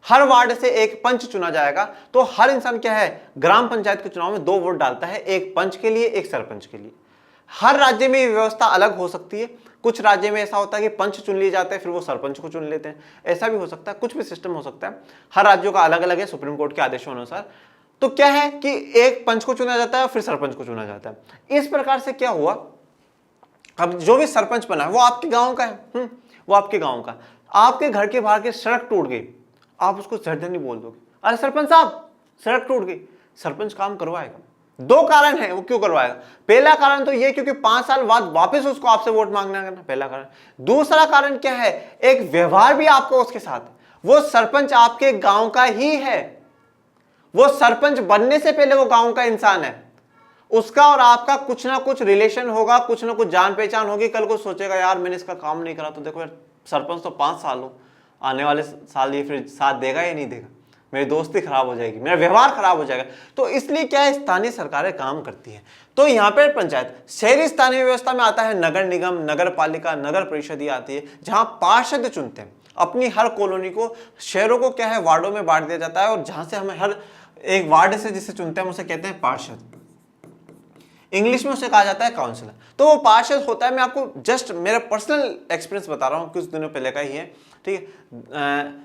हर वार्ड से एक पंच चुना जाएगा। तो हर इंसान क्या है, ग्राम पंचायत के चुनाव में 2 वोट डालता है, एक पंच के लिए, एक सरपंच के लिए। हर राज्य में व्यवस्था अलग हो सकती है। कुछ राज्य में ऐसा होता है कि पंच चुन लिए जाते हैं, फिर वो सरपंच को चुन लेते हैं, ऐसा भी हो सकता है, कुछ भी सिस्टम हो सकता है। हर राज्यों का अलग अलग है सुप्रीम कोर्ट के आदेशों अनुसार। तो क्या है कि एक पंच को चुना जाता है, फिर सरपंच को चुना जाता है। इस प्रकार से क्या हुआ, अब जो भी सरपंच बना है वो आपके गांव का है, वो आपके गांव का। आपके घर के बाहर की सड़क टूट गई, आप उसको सरदर्दी बोल दोगे, अरे सरपंच साहब सड़क टूट गई, सरपंच काम करवाएगा। दो कारण है वो क्यों करवाएगा। पहला कारण तो ये क्योंकि 5 साल बाद वापस उसको आपसे वोट मांगना करना, पहला कारण। दूसरा कारण क्या है, एक व्यवहार भी आपको उसके साथ, वो सरपंच आपके गांव का ही है, वो सरपंच बनने से पहले वो गांव का इंसान है, उसका और आपका कुछ ना कुछ रिलेशन होगा, कुछ ना कुछ जान पहचान होगी। कल को सोचेगा यार मैंने इसका काम नहीं करा, तो देखो यार सरपंच तो 5 साल हो, आने वाले साल ये फिर साथ देगा या नहीं देगा, मेरी दोस्ती खराब हो जाएगी, मेरा व्यवहार खराब हो जाएगा। तो इसलिए क्या है, स्थानीय सरकारें काम करती हैं। तो यहाँ पे पंचायत, शहरी स्थानीय व्यवस्था में आता है नगर निगम, नगर पालिका, नगर परिषद ही आती है, जहां पार्षद चुनते हैं। अपनी हर कॉलोनी को, शहरों को क्या है वार्डों में बांट दिया जाता है, और जहां से हमें हर एक वार्ड से जिसे चुनते हैं उसे कहते हैं पार्षद, इंग्लिश में उसे कहा जाता है काउंसिलर। तो वो पार्षद होता है। मैं आपको जस्ट मेरा पर्सनल एक्सपीरियंस बता रहा हूँ, कुछ दिनों पहले का ही है, ठीक है।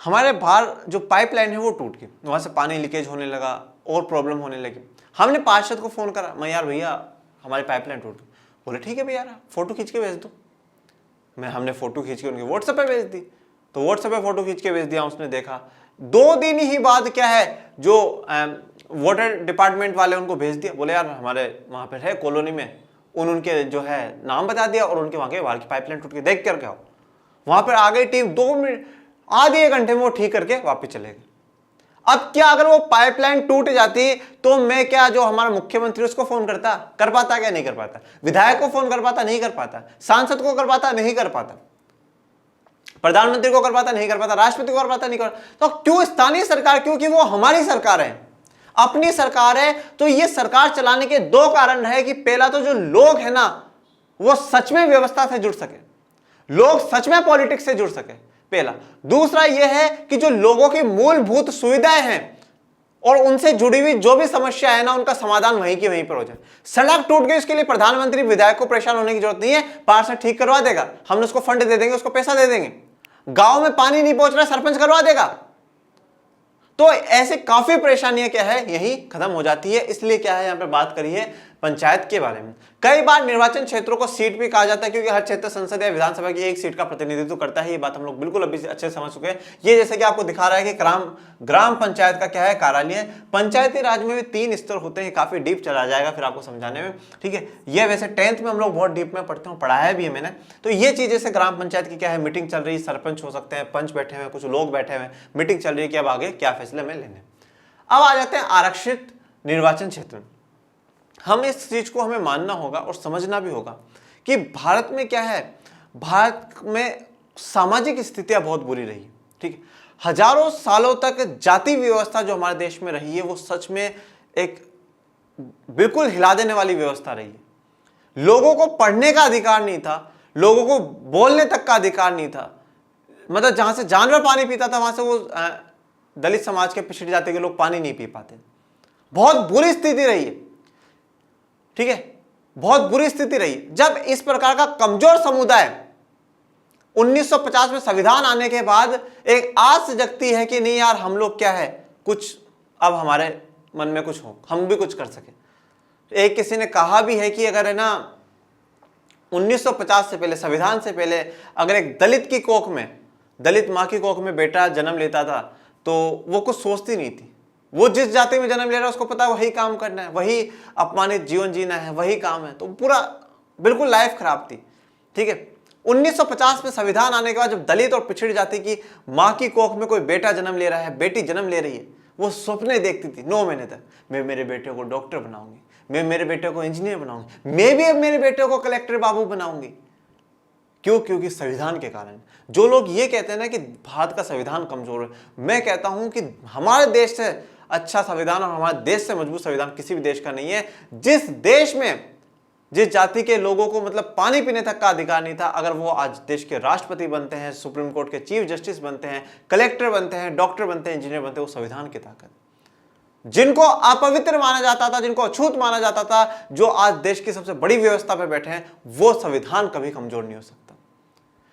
हमारे बाहर जो पाइपलाइन है वो टूट गई, वहां से पानी लीकेज होने लगा और प्रॉब्लम होने लगी। हमने पार्षद को फोन करा, मैं यार भैया हमारी पाइपलाइन टूट गई। बोले ठीक है भैया फोटो खींच के भेज दो। हमने फोटो खींच के उनके व्हाट्सएप पे भेज दी, तो व्हाट्सएप पे फोटो खींच के भेज दिया, उसने देखा। 2 दिन ही बाद क्या है, जो वाटर डिपार्टमेंट वाले उनको भेज दिया, बोले यार हमारे वहां पर है कॉलोनी में, उनके जो है नाम बता दिया और उनके वहां की पाइपलाइन टूट के देख करके आओ। वहां पर आ गई टीम, 2 मिनट आधे 1 घंटे में वो ठीक करके वापस चले गए। अब क्या अगर वो पाइपलाइन टूट जाती तो मैं क्या, जो हमारा मुख्यमंत्री उसको फोन कर पाता क्या नहीं कर पाता, विधायक को फोन कर पाता नहीं कर पाता, सांसद को कर पाता नहीं कर पाता, प्रधानमंत्री को कर पाता नहीं कर पाता, राष्ट्रपति को कर पाता नहीं कर पाता। तो क्यों स्थानीय सरकार, क्योंकि वो हमारी सरकार है, अपनी सरकार है। तो ये सरकार चलाने के 2 कारण है कि पहला तो जो लोग है ना वो सच में व्यवस्था से जुड़ सके, लोग सच में पॉलिटिक्स से जुड़ सके, पहला। दूसरा यह है कि जो लोगों की मूलभूत सुविधाएं हैं और उनसे जुड़ी हुई जो भी समस्या है ना, उनका समाधान वहीं की वहीं पर हो जाए। सड़क टूट गई, उसके लिए प्रधानमंत्री विधायक को परेशान होने की जरूरत नहीं है, पार्षद ठीक करवा देगा, हम उसको फंड दे देंगे, उसको पैसा दे देंगे। गांव में पानी नहीं पहुंच रहा, सरपंच करवा देगा। तो ऐसे काफी परेशानियां क्या है यही खत्म हो जाती है। इसलिए क्या है, यहां पे बात करी है पंचायत के बारे में। कई बार निर्वाचन क्षेत्रों को सीट भी कहा जाता है, क्योंकि हर क्षेत्र संसद या विधानसभा की 1 सीट का प्रतिनिधित्व करता है। ये बात हम लोग बिल्कुल अभी से अच्छे से समझ चुके हैं। ये जैसे कि आपको दिखा रहा है कि ग्राम पंचायत का क्या है कार्यालय। पंचायती राज में भी 3 स्तर होते हैं, काफी डीप चला जाएगा फिर आपको समझाने में, ठीक है। ये वैसे 10th में हम लोग बहुत डीप में पढ़ते हैं, पढ़ाया भी है मैंने। तो ये चीज जैसे ग्राम पंचायत की क्या है, मीटिंग चल रही, सरपंच हो सकते हैं, पंच बैठे हुए, कुछ लोग बैठे हुए, मीटिंग चल रही है कि अब आगे क्या फैसले में लेने। अब आ जाते हैं आरक्षित निर्वाचन क्षेत्र में। हम इस चीज को हमें मानना होगा और समझना भी होगा कि भारत में क्या है, भारत में सामाजिक स्थितियां बहुत बुरी रही, ठीक है। हजारों सालों तक जाति व्यवस्था जो हमारे देश में रही है वो सच में एक बिल्कुल हिला देने वाली व्यवस्था रही है। लोगों को पढ़ने का अधिकार नहीं था, लोगों को बोलने तक का अधिकार नहीं था। मतलब जहां से जानवर पानी पीता था वहां से वो दलित समाज के, पिछड़ी जाति के लोग पानी नहीं पी पाते। बहुत बुरी स्थिति रही है, ठीक है, बहुत बुरी स्थिति रही। जब इस प्रकार का कमजोर समुदाय 1950 में संविधान आने के बाद एक आस जगती है कि नहीं यार हम लोग क्या है, कुछ अब हमारे मन में कुछ हो, हम भी कुछ कर सके। एक किसी ने कहा भी है कि अगर है ना 1950 से पहले, संविधान से पहले, अगर एक दलित की कोख में, दलित माँ की कोख में बेटा जन्म लेता था तो वो कुछ सोचती नहीं थी। वो जिस जाति में जन्म ले रहा है उसको पता है वही काम करना है, वही अपमानित जीवन जीना है, वही काम है। तो पूरा बिल्कुल लाइफ खराब थी, ठीक है। 1950 में संविधान आने के बाद जब दलित और पिछड़ी जाति की माँ की कोख में कोई बेटा जन्म ले रहा है, बेटी जन्म ले रही है, वो सपने देखती थी 9 महीने तक, मैं मेरे बेटे को डॉक्टर बनाऊंगी, मैं मेरे बेटे को इंजीनियर बनाऊंगी, मैं भी अब मेरे बेटे को कलेक्टर बाबू बनाऊंगी। क्यों? क्योंकि संविधान के कारण। जो लोग ये कहते हैं ना कि भारत का संविधान कमजोर है, मैं कहता हूं कि हमारे देश से अच्छा संविधान और हमारे देश से मजबूत संविधान किसी भी देश का नहीं है। जिस देश में जिस जाति के लोगों को मतलब पानी पीने तक का अधिकार नहीं था, अगर वो आज देश के राष्ट्रपति बनते हैं, सुप्रीम कोर्ट के चीफ जस्टिस बनते हैं, कलेक्टर बनते हैं, डॉक्टर बनते हैं, इंजीनियर बनते हैं, वो संविधान की ताकत। जिनको अपवित्र माना जाता था, जिनको अछूत माना जाता था, जो आज देश की सबसे बड़ी व्यवस्था पर बैठे हैं, वो संविधान कभी कमजोर नहीं हो सकता।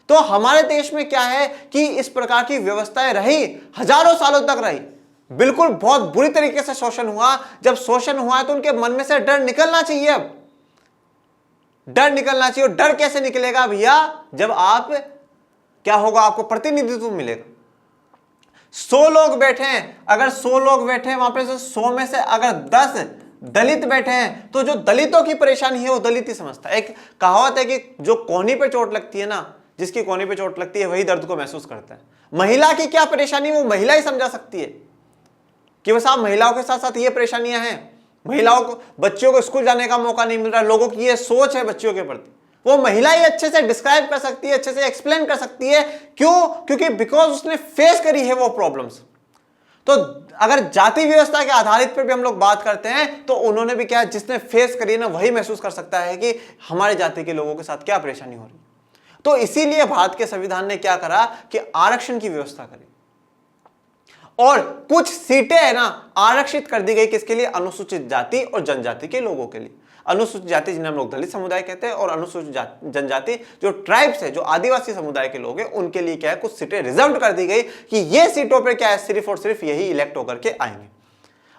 तो हमारे देश में क्या है कि इस प्रकार की व्यवस्थाएं रही, हजारों सालों तक रही, बिल्कुल बहुत बुरी तरीके से शोषण हुआ। जब शोषण हुआ है तो उनके मन में से डर निकलना चाहिए। अब डर निकलना चाहिए। और डर कैसे निकलेगा भैया? जब आप क्या होगा, आपको प्रतिनिधित्व मिलेगा। 100 लोग बैठे हैं, अगर 100 लोग बैठे हैं वहां पे से 100 में से अगर 10 दलित बैठे हैं तो जो दलितों की परेशानी है वो दलित ही समझता है। एक कहावत है कि जो कोहनी पे चोट लगती है ना, जिसकी कोहनी पे चोट लगती है वही दर्द को महसूस करता है। महिला की क्या परेशानी वो महिला ही समझा सकती है कि बस आप महिलाओं के साथ साथ ये परेशानियां हैं, महिलाओं को, बच्चियों को स्कूल जाने का मौका नहीं मिल रहा, लोगों की ये सोच है बच्चियों के प्रति, वो महिला ही अच्छे से डिस्क्राइब कर सकती है, अच्छे से एक्सप्लेन कर सकती है। क्यों? क्योंकि बिकॉज उसने फेस करी है वो प्रॉब्लम्स। तो अगर जाति व्यवस्था के आधारित पर भी हम लोग बात करते हैं तो उन्होंने भी क्या, जिसने फेस करी ना वही महसूस कर सकता है कि हमारे जाति के लोगों के साथ क्या परेशानी हो रही। तो इसीलिए भारत के संविधान ने क्या करा कि आरक्षण की व्यवस्था करी और कुछ सीटें है ना आरक्षित कर दी गई, किसके लिए? अनुसूचित जाति और जनजाति के लोगों के लिए। अनुसूचित जाति जिन्हें हम लोग दलित समुदाय कहते हैं, और अनुसूचित जनजाति जो ट्राइब्स है, जो आदिवासी समुदाय के लोग हैं, उनके लिए क्या है, कुछ सीटें रिजर्व कर दी गई कि ये सीटों पर क्या है, सिर्फ और सिर्फ यही इलेक्ट होकर के आएंगे।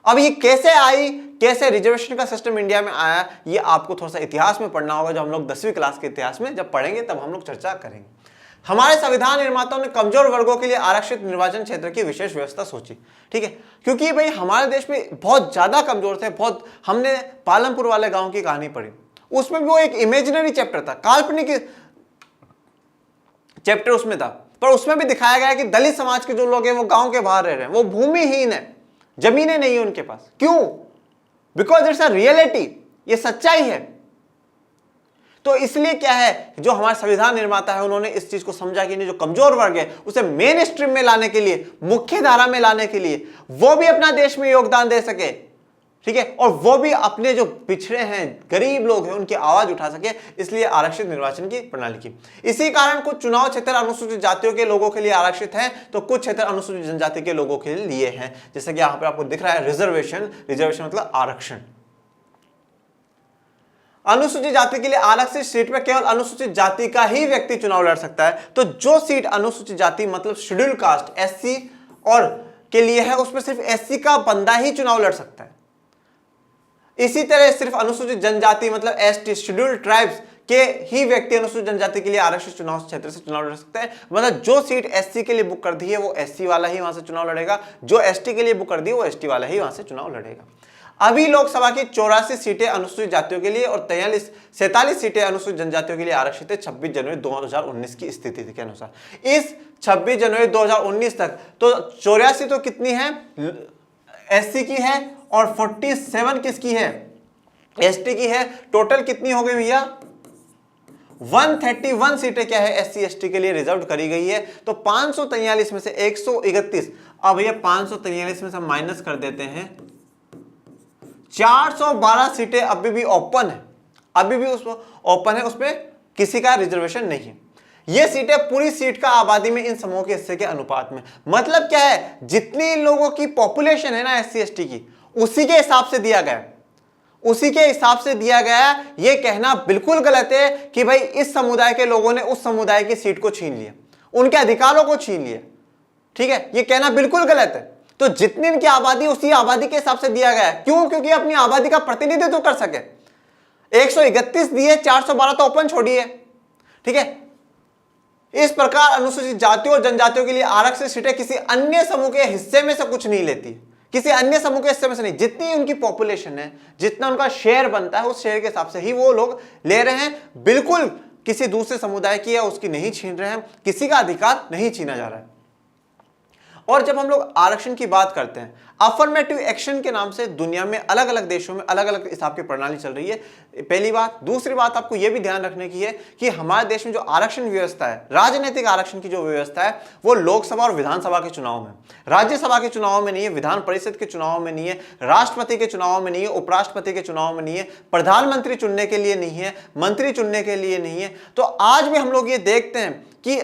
अब ये कैसे आई, कैसे रिजर्वेशन का सिस्टम इंडिया में आया, ये आपको थोड़ा सा इतिहास में पढ़ना होगा। जो हम लोग 10वीं क्लास के इतिहास में जब पढ़ेंगे तब हम लोग चर्चा करेंगे। हमारे संविधान निर्माताओं ने कमजोर वर्गों के लिए आरक्षित निर्वाचन क्षेत्र की विशेष व्यवस्था सोची, ठीक है, क्योंकि भाई हमारे देश में बहुत ज्यादा कमजोर थे। बहुत, हमने पालमपुर वाले गांव की कहानी पढ़ी, उसमें भी वो एक इमेजिनरी चैप्टर था, काल्पनिक चैप्टर उसमें था, पर उसमें भी दिखाया गया कि दलित समाज के जो लोग हैं वो गांव के बाहर रह रहे हैं, वो भूमिहीन है, जमीनें नहीं है उनके पास। क्यों? बिकॉज इट्स अ रियलिटी, ये सच्चाई है। तो इसलिए क्या है, जो हमारे संविधान निर्माता है उन्होंने इस चीज को समझा कि नहीं, जो कमजोर वर्ग है उसे मेन स्ट्रीम में लाने के लिए, मुख्य धारा में लाने के लिए, वो भी अपना देश में योगदान दे सके, ठीक है, और वो भी अपने जो पिछड़े हैं, गरीब लोग हैं, उनकी आवाज उठा सके, इसलिए आरक्षित निर्वाचन की प्रणाली की। इसी कारण कुछ चुनाव क्षेत्र अनुसूचित जातियों के लोगों के लिए आरक्षित हैं, तो कुछ क्षेत्र अनुसूचित जनजाति के लोगों के लिए हैं। जैसे कि यहां पर आपको दिख रहा है रिजर्वेशन, रिजर्वेशन मतलब आरक्षण। अनुसूचित जाति के लिए आरक्षित सीट में केवल अनुसूचित जाति का ही व्यक्ति चुनाव लड़ सकता है। तो जो सीट अनुसूचित जाति मतलब शेड्यूल कास्ट, एससी और के लिए है, उसमें सिर्फ एससी का बंदा ही चुनाव लड़ सकता है। इसी तरह सिर्फ अनुसूचित जनजाति मतलब एसटी, शेड्यूल ट्राइब्स के ही व्यक्ति अनुसूचित जनजाति के लिए आरक्षित चुनाव क्षेत्र से चुनाव लड़ सकते हैं। मतलब जो सीट एससी के लिए बुक कर दी है वो एससी वाला ही वहां से चुनाव लड़ेगा, जो एसटी के लिए बुक कर दी है वो एसटी वाला ही वहां से चुनाव लड़ेगा। अभी लोकसभा की 84 सीटें अनुसूचित जातियों के लिए और 47 सीटें अनुसूचित जनजातियों के लिए आरक्षित है 26 जनवरी 2019 की स्थिति के अनुसार। इस 26 जनवरी 2019 तक तो 84 तो कितनी है, एससी की है, और 47 किसकी है, एसटी की है। टोटल कितनी हो गई भैया, 131 सीटें क्या है, एससी एसटी के लिए रिजर्व करी गई है। तो 543 में से 131, अब भैया 543 में से माइनस कर देते हैं, 412 सीटें अभी भी ओपन है, अभी भी उसमें ओपन है, उसमें किसी का रिजर्वेशन नहीं है। ये सीटें पूरी सीट का आबादी में इन समूहों के हिस्से के अनुपात में, मतलब क्या है, जितनी लोगों की पॉपुलेशन है ना एससी एसटी की, उसी के हिसाब से दिया गया, उसी के हिसाब से दिया गया। ये कहना बिल्कुल गलत है कि भाई इस समुदाय के लोगों ने उस समुदाय की सीट को छीन लिया, उनके अधिकारों को छीन लिया, ठीक है, ये कहना बिल्कुल गलत है। तो जितनी इनकी आबादी उसी आबादी के हिसाब से दिया गया है। क्यों? क्योंकि अपनी आबादी का प्रतिनिधित्व कर सके। 131 दिए, 412 तो ओपन छोड़िए, ठीक है। इस प्रकार अनुसूचित जातियों और जनजातियों के लिए आरक्षित सीटें किसी अन्य समूह के हिस्से में से कुछ नहीं लेती, किसी अन्य समूह के हिस्से में से नहीं, जितनी उनकी पॉपुलेशन है, जितना उनका शेयर बनता है, उस शेयर के हिसाब से ही वो लोग ले रहे हैं। बिल्कुल किसी दूसरे समुदाय की या उसकी नहीं छीन रहे हैं, किसी का अधिकार नहीं छीना जा रहा है। और जब हम लोग आरक्षण की बात करते हैं, अफर्मेटिव एक्शन के नाम से दुनिया में अलग अलग देशों में अलग अलग हिसाब की प्रणाली चल रही है, पहली बात। दूसरी बात आपको यह भी ध्यान रखने की है कि हमारे देश में जो आरक्षण व्यवस्था है, राजनीतिक आरक्षण की जो व्यवस्था है, वो लोकसभा और विधानसभा के चुनाव में, राज्यसभा के चुनाव में नहीं है, विधान परिषद के चुनाव में नहीं है, राष्ट्रपति के चुनाव में नहीं है, उपराष्ट्रपति के चुनाव में नहीं है, प्रधानमंत्री चुनने के लिए नहीं है, मंत्री चुनने के लिए नहीं है। तो आज भी हम लोग ये देखते हैं कि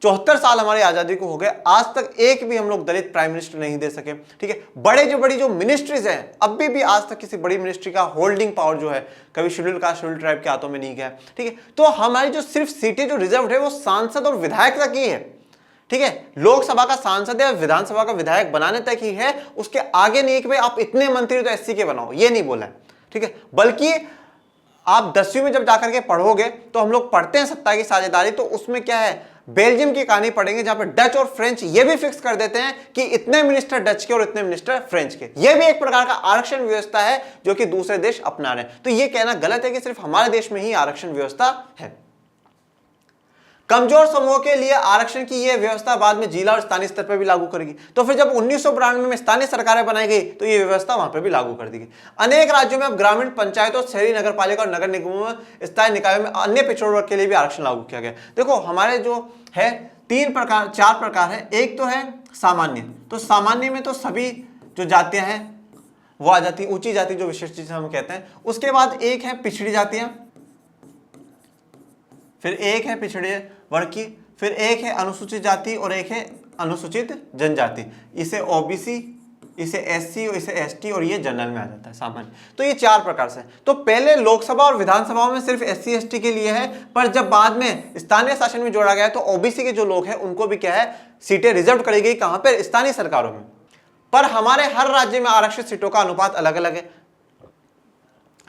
74 साल हमारी आजादी को हो गए, आज तक एक भी हम लोग दलित प्राइम मिनिस्टर नहीं दे सके, ठीक है। बड़ी जो मिनिस्ट्रीज हैं, अभी भी आज तक किसी बड़ी मिनिस्ट्री का होल्डिंग पावर जो है कभी शेड्यूल कास्ट शेड्यूल ट्राइब के हाथों में नहीं गया, ठीक है। तो हमारी जो सिर्फ सीटें जो रिजर्व है वो सांसद और विधायक तक ही है, ठीक है। लोकसभा का सांसद है, विधानसभा का विधायक बनाने तक ही है, उसके आगे नहीं कि भाई आप इतने मंत्री तो एससी के बनाओ, ये नहीं बोला है, ठीक है। बल्कि आप 10वीं में जब जाकर के पढ़ोगे तो हम लोग पढ़ते हैं सत्ता की साझेदारी, तो उसमें क्या है, बेल्जियम की कहानी पढ़ेंगे जहां पर डच और फ्रेंच ये भी फिक्स कर देते हैं कि इतने मिनिस्टर डच के और इतने मिनिस्टर फ्रेंच के। ये भी एक प्रकार का आरक्षण व्यवस्था है जो कि दूसरे देश अपना रहे हैं। तो ये कहना गलत है कि सिर्फ हमारे देश में ही आरक्षण व्यवस्था है। कमजोर समूह के लिए आरक्षण की यह व्यवस्था बाद में जिला और स्थानीय स्तर पर भी लागू करेगी। तो फिर जब 1992 में स्थानीय सरकारें बनाई गई तो यह व्यवस्था वहां पर भी लागू कर दी गई। अनेक राज्यों में अब ग्रामीण पंचायतों, शहरी नगरपालिका और नगर निगमों में, स्थायी निकायों में अन्य पिछड़े वर्ग के लिए भी आरक्षण लागू किया गया। देखो हमारे जो है 4 प्रकार है। एक तो है सामान्य। तो सामान्य में तो सभी जो जातियां हैं वो आ जाती, ऊंची जाति जो विशिष्ट जिसे हम कहते हैं। उसके बाद एक है पिछड़ी जातियां, फिर एक है पिछड़े वर्ग की, फिर एक है अनुसूचित जाति और एक है अनुसूचित जनजाति। इसे ओबीसी, इसे एससी और इसे एसटी और ये जनरल में आ जाता है सामान्य। तो ये 4 प्रकार से। तो पहले लोकसभा और विधानसभाओं में सिर्फ एससी एसटी के लिए है, पर जब बाद में स्थानीय शासन में जोड़ा गया तो ओबीसी के जो लोग हैं उनको भी क्या है, सीटें रिजर्व करी गई। कहां पर? स्थानीय सरकारों में। पर हमारे हर राज्य में आरक्षित सीटों का अनुपात अलग अलग है।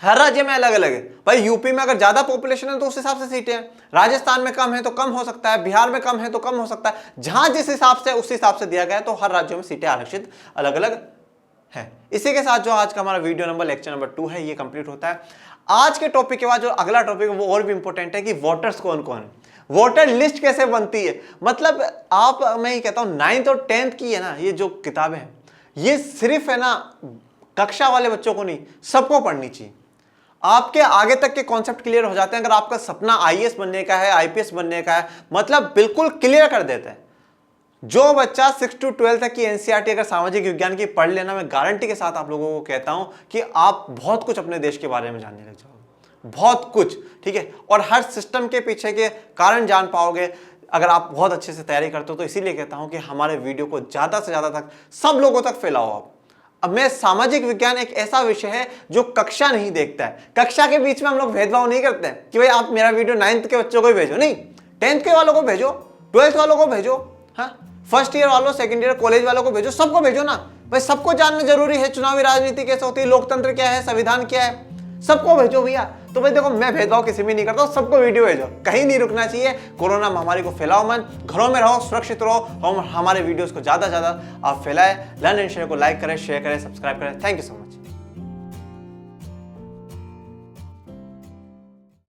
हर राज्य में अलग अलग है भाई। यूपी में अगर ज्यादा पॉपुलेशन है तो उस हिसाब से सीटें हैं, राजस्थान में कम है तो कम हो सकता है, बिहार में कम है तो कम हो सकता है। जहां जिस हिसाब से उस हिसाब से दिया गया है। तो हर राज्यों में सीटें आरक्षित अलग अलग है। इसी के साथ जो आज का हमारा वीडियो नंबर लेक्चर नंबर 2 है ये कंप्लीट होता है। आज के टॉपिक के बाद जो अगला टॉपिक है वो और भी इंपॉर्टेंट है कि वोटर्स कौन कौन है, वोटर लिस्ट कैसे बनती है। मतलब आप, मैं ये कहता हूं 9th और 10th की है ना ये जो किताबें हैं, ये सिर्फ है ना कक्षा वाले बच्चों को नहीं, सबको पढ़नी चाहिए। आपके आगे तक के कॉन्सेप्ट क्लियर हो जाते हैं। अगर आपका सपना आईएएस बनने का है, आईपीएस बनने का है, मतलब बिल्कुल क्लियर कर देता है। जो बच्चा 6 to 12 तक की एनसीईआरटी अगर सामाजिक विज्ञान की पढ़ लेना, मैं गारंटी के साथ आप लोगों को कहता हूं कि आप बहुत कुछ अपने देश के बारे में जानने लग जाओगे, बहुत कुछ, ठीक है। और हर सिस्टम के पीछे के कारण जान पाओगे अगर आप बहुत अच्छे से तैयारी करते हो। तो इसीलिए कहता हूं कि हमारे वीडियो को ज्यादा से ज्यादा तक सब लोगों तक फैलाओ आप। अब मैं सामाजिक विज्ञान एक ऐसा विषय है जो कक्षा नहीं देखता है। कक्षा के बीच में हम लोग भेदभाव नहीं करते हैं कि भाई आप मेरा वीडियो 9th के बच्चों को ही भेजो, नहीं, 10th के वालों को भेजो, 12th वालों को भेजो, हाँ, फर्स्ट ईयर वालों, सेकंड ईयर कॉलेज वालों को भेजो, सबको भेजो ना भाई। सबको जानना जरूरी है चुनावी राजनीति कैसे होती है, लोकतंत्र क्या है, संविधान क्या है, सबको भेजो भैया। तो भाई देखो मैं भेदभाव किसी में नहीं करता हूं, सबको वीडियो भेजो, कहीं नहीं रुकना चाहिए। कोरोना महामारी को फैलाओ मत, घरों में रहो, सुरक्षित रहो और हमारे वीडियोस को ज्यादा से ज्यादा आप फैलाएं। लर्न एंड शेयर को लाइक करें, शेयर करें, सब्सक्राइब करें। Thank you so much.